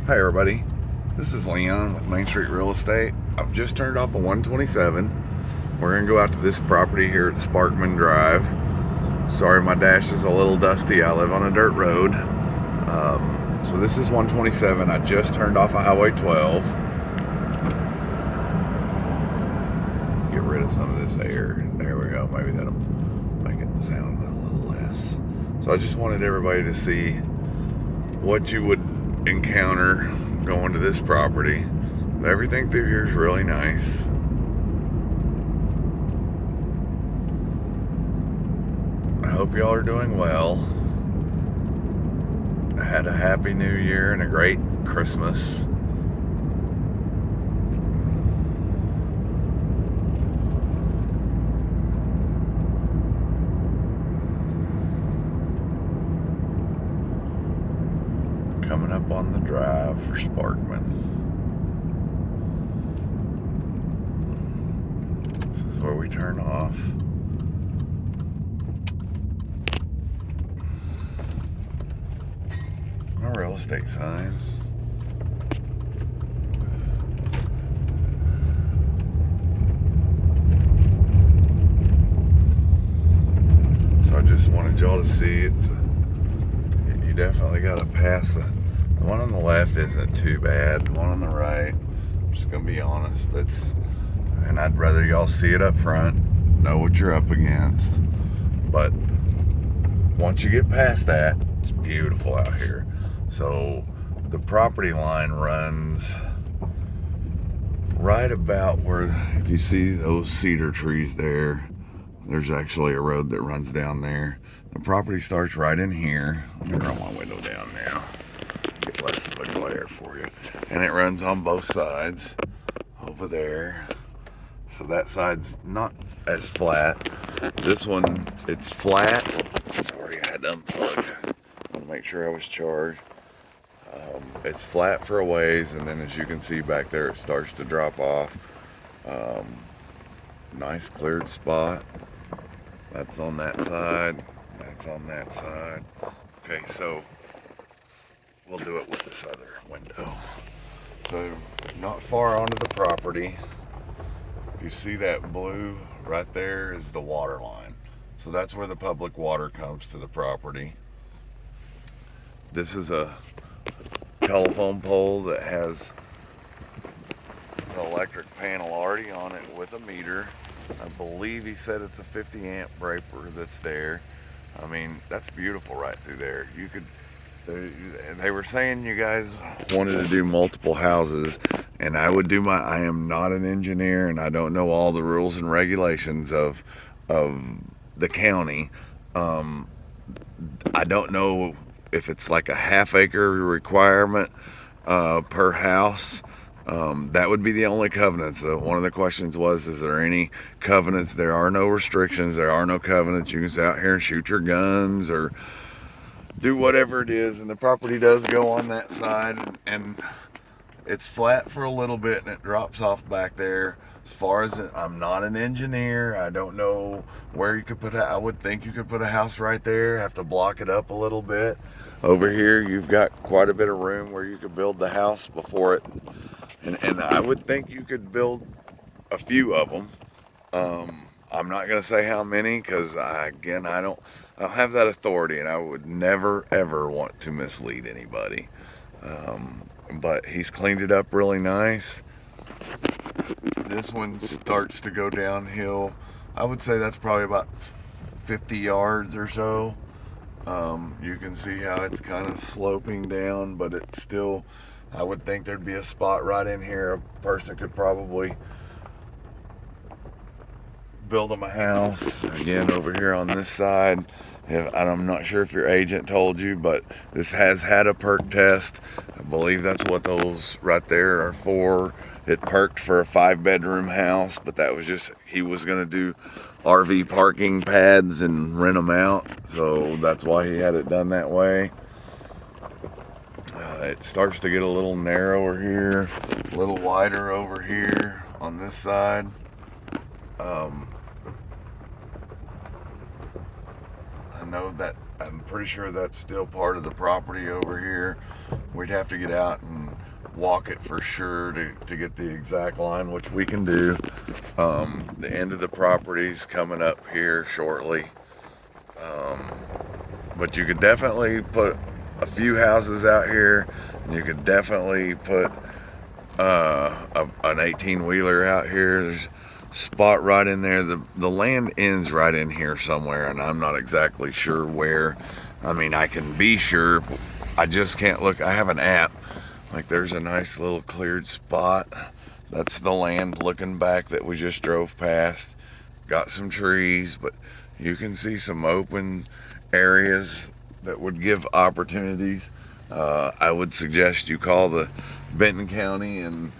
Hi everybody, this is Leon with Main Street Real Estate. I've just turned off a 127. We're going to go out to this property here at Sparkman Drive. Sorry my dash is a little dusty, I live on a dirt road. So this is 127, I just turned off a Highway 12. Get rid of some of this air, there we go, maybe that'll make it sound a little less. So I just wanted everybody to see what you would encounter going to this property. Everything through here is really nice. I hope y'all are doing well. I had a happy new year and a great Christmas. Coming up on the drive for Sparkman. This is where we turn off. A real estate sign. So I just wanted y'all to see it. You definitely got to pass the one on the left isn't too bad. The one on the right, I'm just gonna be honest, and I'd rather y'all see it up front, know what you're up against. But once you get past that, it's beautiful out here. So the property line runs right about where, if you see those cedar trees there, there's actually a road that runs down there. The property starts right in here. Let me roll my window down now. Get less of a glare for you. And it runs on both sides over there. So that side's not as flat. This one, it's flat. Sorry, I had to unplug. I want to make sure I was charged. It's flat for a ways, and then as you can see back there, it starts to drop off. Nice cleared spot. That's on that side. That's on that side. Okay, so we'll do it with this other window. So not far onto the property, if you see that blue right there is the water line. So that's where the public water comes to the property. This is a telephone pole that has the electric panel already on it with a meter. I believe he said it's a 50 amp breaker that's there. I mean, that's beautiful right through there. You could, they were saying you guys wanted to do multiple houses, and I would do I am not an engineer and I don't know all the rules and regulations of the county. I don't know if it's like a half-acre requirement per house. That would be the only covenants. One of the questions was, is there any covenants? There are no restrictions. There are no covenants. You can sit out here and shoot your guns or do whatever it is. And the property does go on that side, and it's flat for a little bit and it drops off back there. As far as I'm not an engineer, I don't know where you could put I would think you could put a house right there, have to block it up a little bit. Over here, you've got quite a bit of room where you could build the house before it. And I would think you could build a few of them. I'm not going to say how many, because I don't have that authority, and I would never ever want to mislead anybody. But he's cleaned it up really nice. This one starts to go downhill. I would say that's probably about 50 yards or so. You can see how it's kind of sloping down, but it's still, I would think there'd be a spot right in here a person could probably build them a house. Again, over here on this side, I'm not sure if your agent told you, but this has had a perk test. I believe that's what those right there are for. It perked for a 5-bedroom house, but that was just, he was going to do RV parking pads and rent them out. So that's why he had it done that way. It starts to get a little narrower here, a little wider over here on this side. I know that, I'm pretty sure that's still part of the property over here. We'd have to get out and walk it for sure to get the exact line, which we can do. The end of the property's coming up here shortly. But you could definitely put a few houses out here, and you could definitely put an 18-wheeler out here. There's a spot right in there. The land ends right in here somewhere, and I'm not exactly sure where. I mean, I can be sure, I just can't look. I have an app. Like, there's a nice little cleared spot. That's the land looking back that we just drove past. Got some trees, but you can see some open areas that would give opportunities. I would suggest you call the Benton County and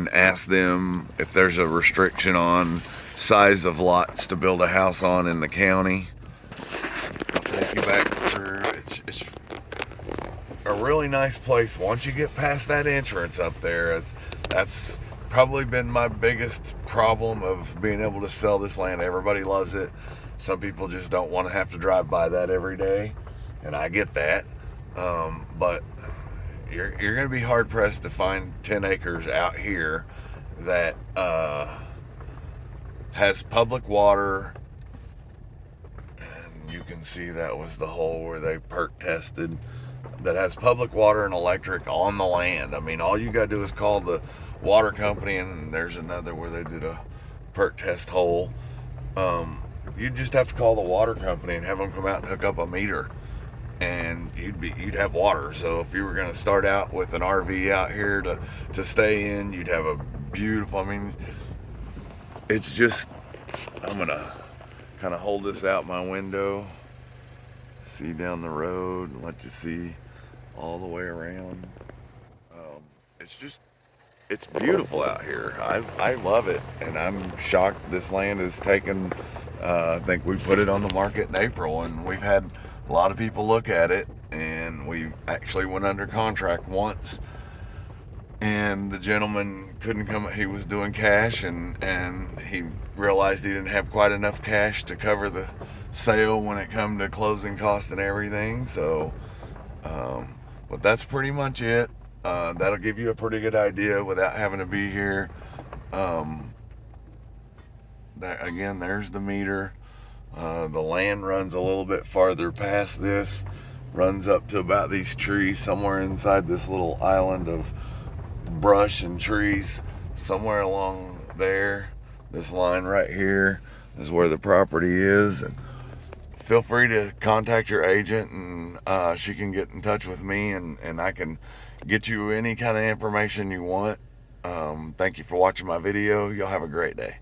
ask them if there's a restriction on size of lots to build a house on in the county. I'll take you back through. It's a really nice place. Once you get past that entrance up there, that's probably been my biggest problem of being able to sell this land. Everybody loves it. Some people just don't want to have to drive by that every day, and I get that. But you're going to be hard pressed to find 10 acres out here that has public water. And you can see that was the hole where they perk tested. That has public water and electric on the land. I mean, all you got to do is call the water company, and there's another where they did a perk test hole. You just have to call the water company and have them come out and hook up a meter, and you'd have water. So if you were going to start out with an RV out here to stay in, you'd have a beautiful, I mean, it's just, I'm going to kind of hold this out my window, see down the road, and let you see all the way around. It's beautiful out here. I love it, and I'm shocked this land is taken. I think we put it on the market in April, and we've had a lot of people look at it, and we actually went under contract once, and the gentleman couldn't come. He was doing cash, and he realized he didn't have quite enough cash to cover the sale when it come to closing costs and everything. So but that's pretty much it. That'll give you a pretty good idea without having to be here. Again, there's the meter. The land runs a little bit farther past this, runs up to about these trees, somewhere inside this little island of brush and trees, somewhere along there. This line right here is where the property is. And feel free to contact your agent, and she can get in touch with me, and I can get you any kind of information you want. Thank you for watching my video. Y'all have a great day.